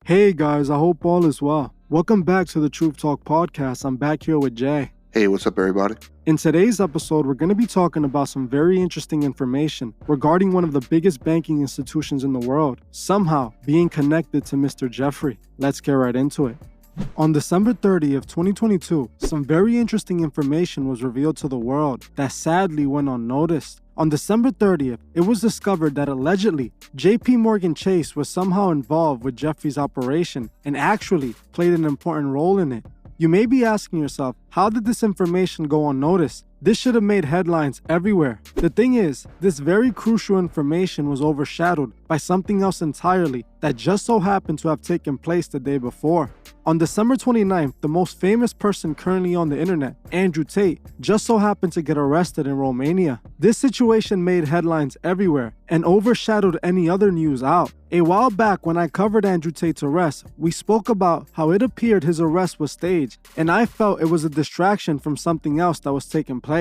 Hey guys, I hope all is well. Welcome back to the Truth Talk podcast. I'm back here with Jay. Hey, what's up, everybody? In today's episode, we're going to be talking about some very interesting information regarding one of the biggest banking institutions in the world, somehow being connected to Mr. Jeffrey. Let's get right into it. On December 30th, 2022, some very interesting information was revealed to the world that sadly went unnoticed. On December 30th, it was discovered that allegedly, JP Morgan Chase was somehow involved with Jeffrey's operation and actually played an important role in it. You may be asking yourself, how did this information go unnoticed? This should have made headlines everywhere. The thing is, this very crucial information was overshadowed by something else entirely that just so happened to have taken place the day before. On December 29th, the most famous person currently on the internet, Andrew Tate, just so happened to get arrested in Romania. This situation made headlines everywhere and overshadowed any other news out. A while back when I covered Andrew Tate's arrest, we spoke about how it appeared his arrest was staged, and I felt it was a distraction from something else that was taking place.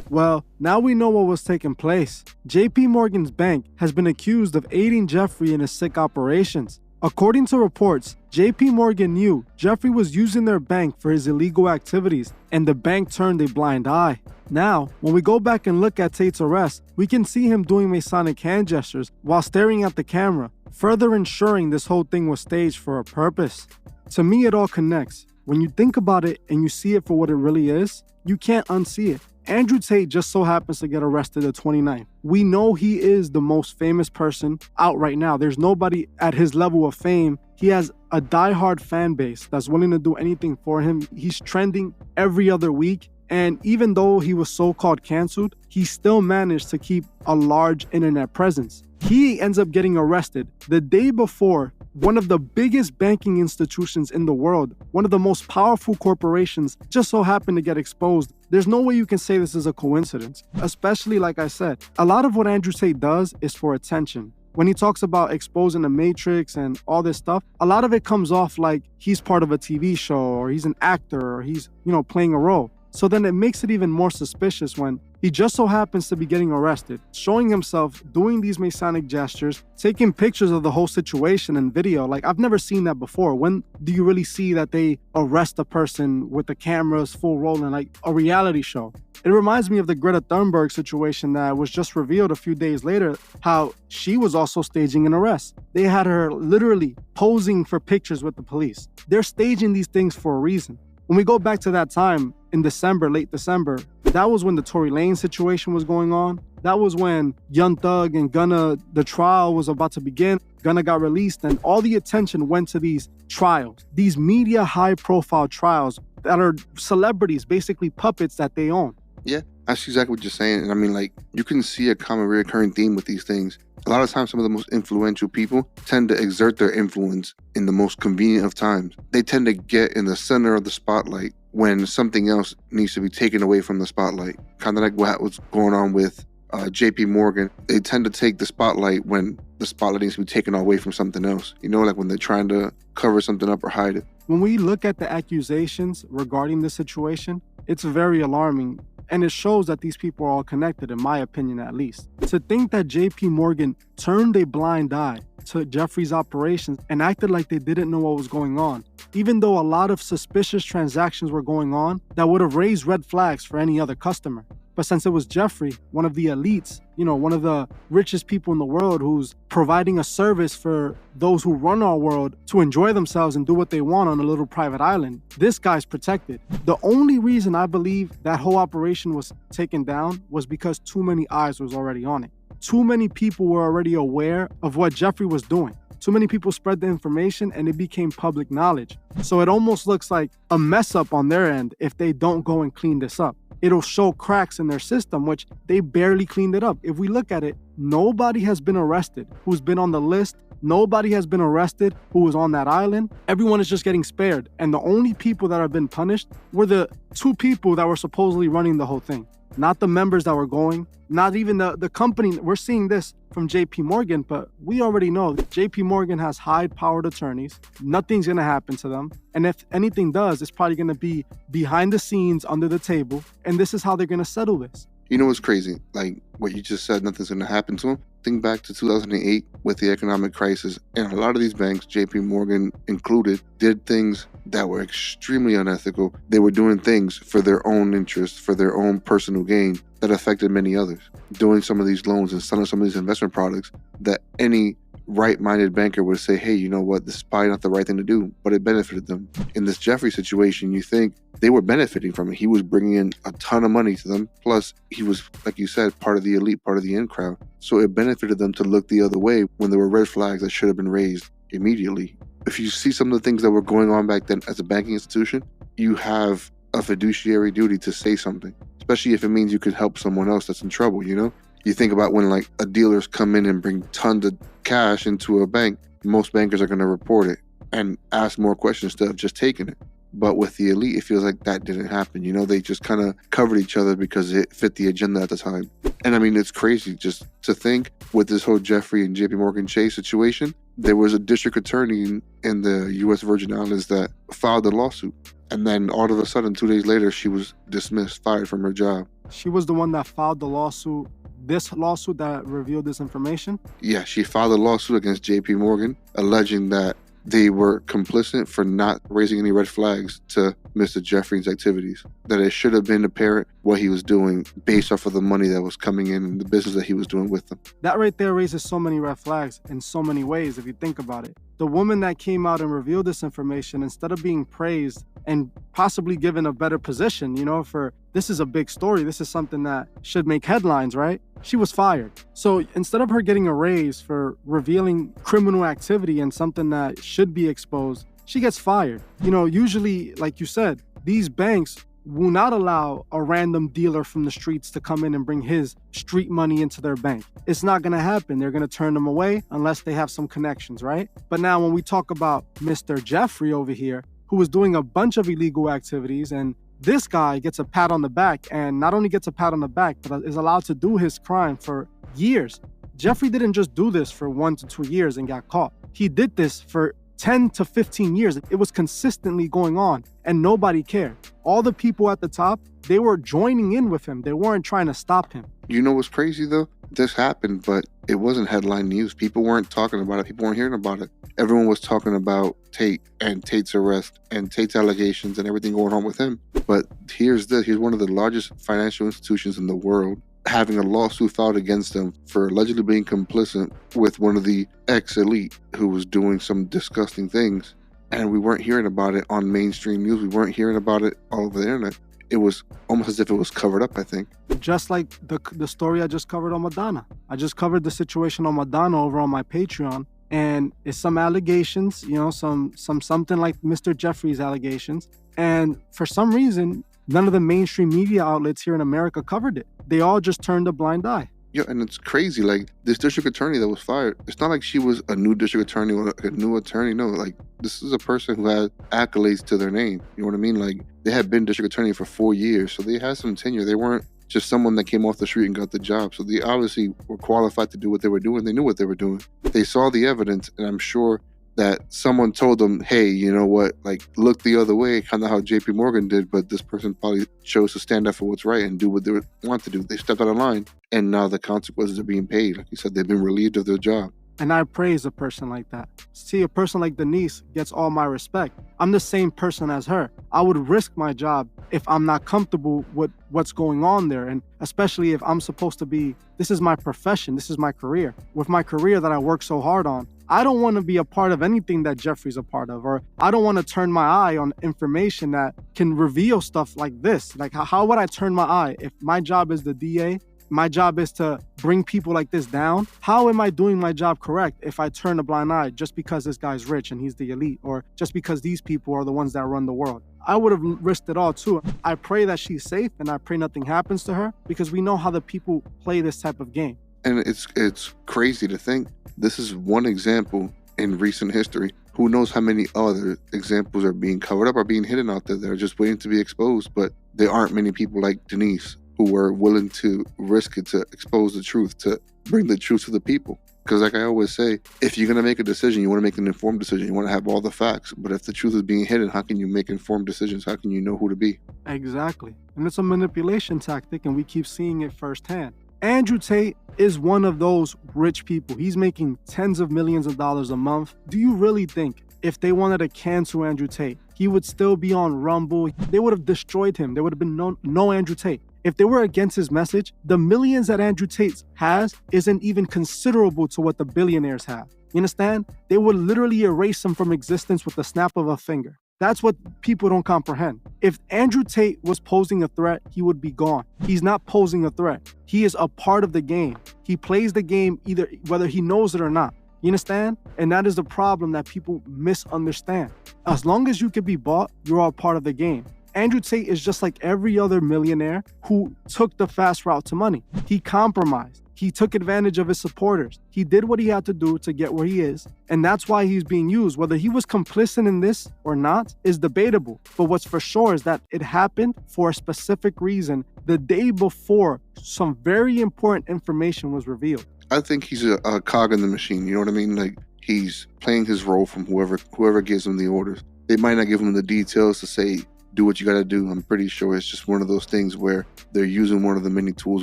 Well, now we know what was taking place. JP Morgan's bank has been accused of aiding Jeffrey in his sick operations. According to reports, JP Morgan knew Jeffrey was using their bank for his illegal activities, and the bank turned a blind eye. Now, when we go back and look at Tate's arrest, we can see him doing Masonic hand gestures while staring at the camera, further ensuring this whole thing was staged for a purpose. To me, it all connects. When you think about it and you see it for what it really is, you can't unsee it. Andrew Tate just so happens to get arrested the 29th. We know he is the most famous person out right now. There's nobody at his level of fame. He has a diehard fan base that's willing to do anything for him. He's trending every other week. And even though he was so-called canceled, he still managed to keep a large internet presence. He ends up getting arrested the day before one of the biggest banking institutions in the world, one of the most powerful corporations, just so happened to get exposed. There's no way you can say this is a coincidence, especially like I said, a lot of what Andrew Tate does is for attention. When he talks about exposing the Matrix and all this stuff, a lot of it comes off like he's part of a TV show or he's an actor or he's, playing a role. So then it makes it even more suspicious when he just so happens to be getting arrested, showing himself doing these Masonic gestures, taking pictures of the whole situation and video. Like, I've never seen that before. When do you really see that they arrest a person with the cameras full rolling, like a reality show? It reminds me of the Greta Thunberg situation that was just revealed a few days later, how she was also staging an arrest. They had her literally posing for pictures with the police. They're staging these things for a reason. When we go back to that time in December, late December, that was when the Tory Lanez situation was going on. That was when Young Thug and Gunna, the trial was about to begin. Gunna got released and all the attention went to these trials, these media high-profile trials that are celebrities, basically puppets that they own. Yeah, that's exactly what you're saying. And I mean, you can see a common recurring theme with these things. A lot of times, some of the most influential people tend to exert their influence in the most convenient of times. They tend to get in the center of the spotlight when something else needs to be taken away from the spotlight. Kind of like what was going on with JP Morgan. They tend to take the spotlight when the spotlight needs to be taken away from something else. Like when they're trying to cover something up or hide it. When we look at the accusations regarding this situation, it's very alarming. And it shows that these people are all connected, in my opinion at least. To think that JP Morgan turned a blind eye to Jeffrey's operations and acted like they didn't know what was going on, even though a lot of suspicious transactions were going on that would have raised red flags for any other customer. But since it was Jeffrey, one of the elites, one of the richest people in the world who's providing a service for those who run our world to enjoy themselves and do what they want on a little private island, this guy's protected. The only reason I believe that whole operation was taken down was because too many eyes was already on it. Too many people were already aware of what Jeffrey was doing. Too many people spread the information and it became public knowledge. So it almost looks like a mess up on their end if they don't go and clean this up. It'll show cracks in their system, which they barely cleaned it up. If we look at it, nobody has been arrested who's been on the list. Nobody has been arrested who was on that island. Everyone is just getting spared. And the only people that have been punished were the two people that were supposedly running the whole thing. Not the members that were going, not even the company. We're seeing this from JP Morgan, but we already know that JP Morgan has high-powered attorneys. Nothing's going to happen to them. And if anything does, it's probably going to be behind the scenes, under the table. And this is how they're going to settle this. You know what's crazy? Like what you just said, nothing's going to happen to him. Think back to 2008 with the economic crisis, and a lot of these banks, JP Morgan included, did things that were extremely unethical. They were doing things for their own interest, for their own personal gain that affected many others. Doing some of these loans and selling some of these investment products that any right-minded banker would say, hey, you know what, this is probably not the right thing to do, but it benefited them. In this Jeffrey situation, you think they were benefiting from it. He was bringing in a ton of money to them. Plus, he was, like you said, part of the elite, part of the in crowd. So it benefited them to look the other way when there were red flags that should have been raised immediately. If you see some of the things that were going on back then as a banking institution, you have a fiduciary duty to say something, especially if it means you could help someone else that's in trouble, you know? You think about when like a dealers come in and bring tons of cash into a bank, most bankers are going to report it and ask more questions instead of just taking it. But with the elite, it feels like that didn't happen. You know, they just kind of covered each other because it fit the agenda at the time. And I mean, it's crazy just to think with this whole Jeffrey and JP Morgan Chase situation, there was a district attorney in the U.S. Virgin Islands that filed a lawsuit. And then all of a sudden, 2 days later, she was dismissed, fired from her job. She was the one that filed the lawsuit, this lawsuit that revealed this information? Yeah, she filed a lawsuit against JP Morgan, alleging that they were complicit for not raising any red flags to Mr. Jeffrey's activities, that it should have been apparent what he was doing based off of the money that was coming in and the business that he was doing with them. That right there raises so many red flags in so many ways if you think about it. The woman that came out and revealed this information, instead of being praised and possibly given a better position, you know, for this is a big story, this is something that should make headlines, right? She was fired. So instead of her getting a raise for revealing criminal activity and something that should be exposed, she gets fired. You know, usually, like you said, these banks will not allow a random dealer from the streets to come in and bring his street money into their bank. It's not going to happen. They're going to turn them away unless they have some connections, right? But now when we talk about Mr. Jeffrey over here, who was doing a bunch of illegal activities, and this guy gets a pat on the back, and not only gets a pat on the back, but is allowed to do his crime for years. Jeffrey didn't just do this for 1 to 2 years and got caught. He did this for 10 to 15 years. It was consistently going on and nobody cared. All the people at the top, they were joining in with him. They weren't trying to stop him. You know what's crazy though? This happened, but it wasn't headline news. People weren't talking about it. People weren't hearing about it. Everyone was talking about Tate and Tate's arrest and Tate's allegations and everything going on with him. But here's one of the largest financial institutions in the world having a lawsuit filed against them for allegedly being complicit with one of the ex-elite who was doing some disgusting things. And we weren't hearing about it on mainstream news. We weren't hearing about it all over the internet. It was almost as if it was covered up, I think. Just like the story I just covered on Madonna. I just covered the situation on Madonna over on my Patreon. And it's some allegations, you know, something like Mr. Jeffrey's allegations. And for some reason, none of the mainstream media outlets here in America covered it. They all just turned a blind eye. Yeah, and it's crazy. Like, this district attorney that was fired, it's not like she was a new district attorney or a new attorney. No, like, this is a person who had accolades to their name. You know what I mean? Like, they had been district attorney for 4 years, so they had some tenure. They weren't just someone that came off the street and got the job. So they obviously were qualified to do what they were doing. They knew what they were doing. They saw the evidence, and I'm sure that someone told them, hey, you know what, like, look the other way, kind of how JP Morgan did, but this person probably chose to stand up for what's right and do what they want to do. They stepped out of line, and now the consequences are being paid. Like you said, they've been relieved of their job. And I praise a person like that. See, a person like Denise gets all my respect. I'm the same person as her. I would risk my job if I'm not comfortable with what's going on there. And especially if I'm supposed to be, this is my profession, this is my career. With my career that I work so hard on, I don't want to be a part of anything that Jeffrey's a part of, or I don't want to turn my eye on information that can reveal stuff like this. Like, how would I turn my eye if my job is the DA? My job is to bring people like this down. How am I doing my job correct if I turn a blind eye just because this guy's rich and he's the elite, or just because these people are the ones that run the world? I would have risked it all too. I pray that she's safe and I pray nothing happens to her, because we know how the people play this type of game. And it's crazy to think this is one example in recent history. Who knows how many other examples are being covered up, are being hidden out there that are just waiting to be exposed. But there aren't many people like Denise who were willing to risk it to expose the truth, to bring the truth to the people. Because like I always say, if you're going to make a decision, you want to make an informed decision. You want to have all the facts. But if the truth is being hidden, how can you make informed decisions? How can you know who to be? Exactly. And it's a manipulation tactic, and we keep seeing it firsthand. Andrew Tate is one of those rich people. He's making tens of millions of dollars a month. Do you really think if they wanted to cancel Andrew Tate, he would still be on Rumble? They would have destroyed him. There would have been no Andrew Tate. If they were against his message, the millions that Andrew Tate has isn't even considerable to what the billionaires have. You understand? They would literally erase him from existence with the snap of a finger. That's what people don't comprehend. If Andrew Tate was posing a threat, he would be gone. He's not posing a threat. He is a part of the game. He plays the game either whether he knows it or not. You understand? And that is the problem that people misunderstand. As long as you can be bought, you're all part of the game. Andrew Tate is just like every other millionaire who took the fast route to money. He compromised. He took advantage of his supporters. He did what he had to do to get where he is, and that's why he's being used. Whether he was complicit in this or not is debatable, but what's for sure is that it happened for a specific reason the day before some very important information was revealed. I think he's a cog in the machine, you know what I mean? Like, he's playing his role from whoever gives him the orders. They might not give him the details to say, do what you got to do. I'm pretty sure it's just one of those things where they're using one of the many tools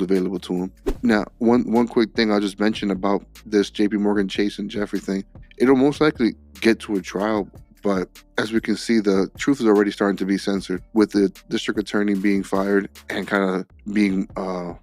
available to them. Now, one quick thing I'll just mention about this JP Morgan Chase and Jeffrey thing. It'll most likely get to a trial, but as we can see, the truth is already starting to be censored with the district attorney being fired and kind of being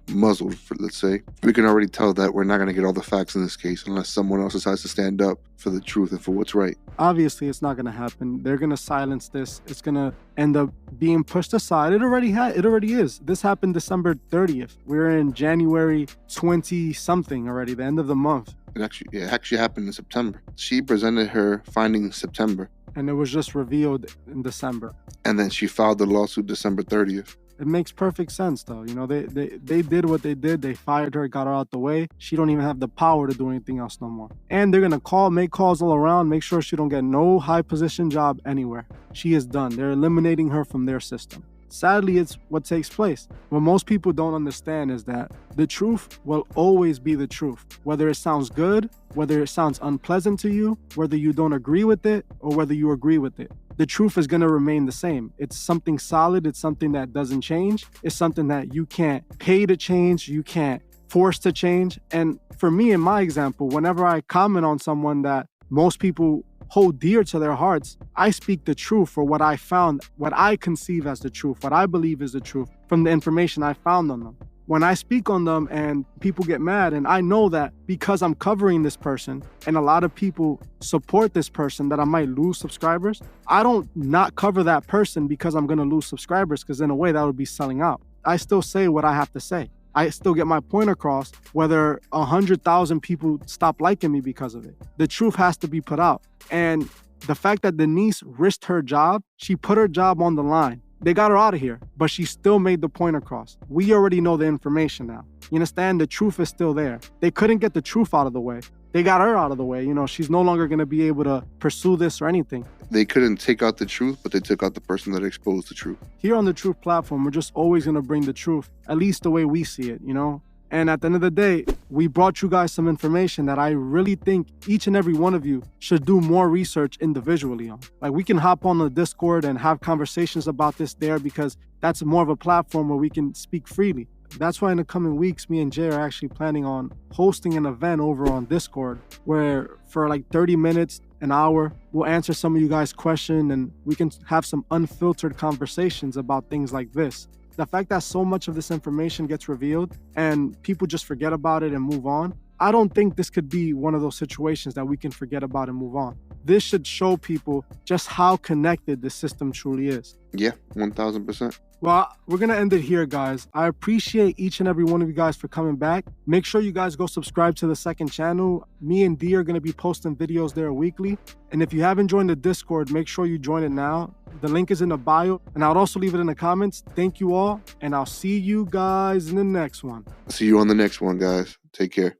muzzled, let's say. We can already tell that we're not going to get all the facts in this case unless someone else decides to stand up for the truth and for what's right. Obviously, it's not going to happen. They're going to silence this. It's going to end up being pushed aside. It already is. This happened December 30th. We're in January 20-something already, the end of the month. It actually happened in September. She presented her findings in September. And it was just revealed in December. And then she filed the lawsuit December 30th. It makes perfect sense, though. You know, they did what they did. They fired her, got her out the way. She don't even have the power to do anything else no more. And they're going to make calls all around, make sure she don't get no high position job anywhere. She is done. They're eliminating her from their system. Sadly, it's what takes place. What most people don't understand is that the truth will always be the truth. Whether it sounds good, whether it sounds unpleasant to you, whether you don't agree with it, or whether you agree with it. The truth is going to remain the same. It's something solid. It's something that doesn't change. It's something that you can't pay to change. You can't force to change. And for me, in my example, whenever I comment on someone that most people hold dear to their hearts, I speak the truth for what I found, what I conceive as the truth, what I believe is the truth from the information I found on them. When I speak on them and people get mad, and I know that because I'm covering this person and a lot of people support this person that I might lose subscribers, I don't not cover that person because I'm going to lose subscribers, because in a way that would be selling out. I still say what I have to say. I still get my point across whether 100,000 people stop liking me because of it. The truth has to be put out. And the fact that Denise risked her job, she put her job on the line. They got her out of here, but she still made the point across. We already know the information now. You understand? The truth is still there. They couldn't get the truth out of the way. They got her out of the way. You know, she's no longer going to be able to pursue this or anything. They couldn't take out the truth, but they took out the person that exposed the truth. Here on the Truth platform, we're just always going to bring the truth, at least the way we see it, you know? And at the end of the day, we brought you guys some information that I really think each and every one of you should do more research individually on. Like, we can hop on the Discord and have conversations about this there, because that's more of a platform where we can speak freely. That's why in the coming weeks, me and Jay are actually planning on hosting an event over on Discord where for like 30 minutes, an hour, we'll answer some of you guys' questions and we can have some unfiltered conversations about things like this. The fact that so much of this information gets revealed and people just forget about it and move on, I don't think this could be one of those situations that we can forget about and move on. This should show people just how connected the system truly is. Yeah, 1,000%. Well, we're going to end it here, guys. I appreciate each and every one of you guys for coming back. Make sure you guys go subscribe to the second channel. Me and Dee are going to be posting videos there weekly. And if you haven't joined the Discord, make sure you join it now. The link is in the bio, and I'll also leave it in the comments. Thank you all, and I'll see you guys in the next one. See you on the next one, guys. Take care.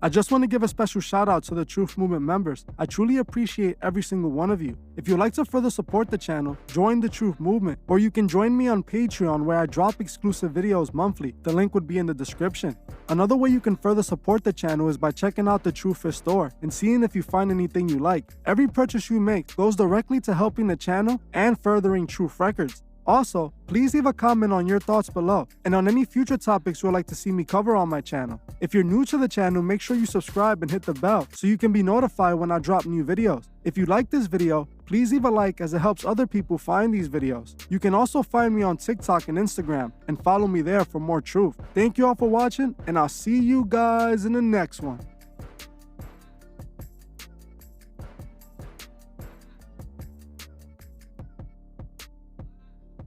I just want to give a special shout out to the Truth Movement members. I truly appreciate every single one of you. If you'd like to further support the channel, join the Truth Movement, or you can join me on Patreon where I drop exclusive videos monthly. The link would be in the description. Another way you can further support the channel is by checking out the Truth Fish store and seeing if you find anything you like. Every purchase you make goes directly to helping the channel and furthering Truth Records. Also, please leave a comment on your thoughts below and on any future topics you would like to see me cover on my channel. If you're new to the channel, make sure you subscribe and hit the bell so you can be notified when I drop new videos. If you like this video, please leave a like as it helps other people find these videos. You can also find me on TikTok and Instagram and follow me there for more truth. Thank you all for watching, and I'll see you guys in the next one.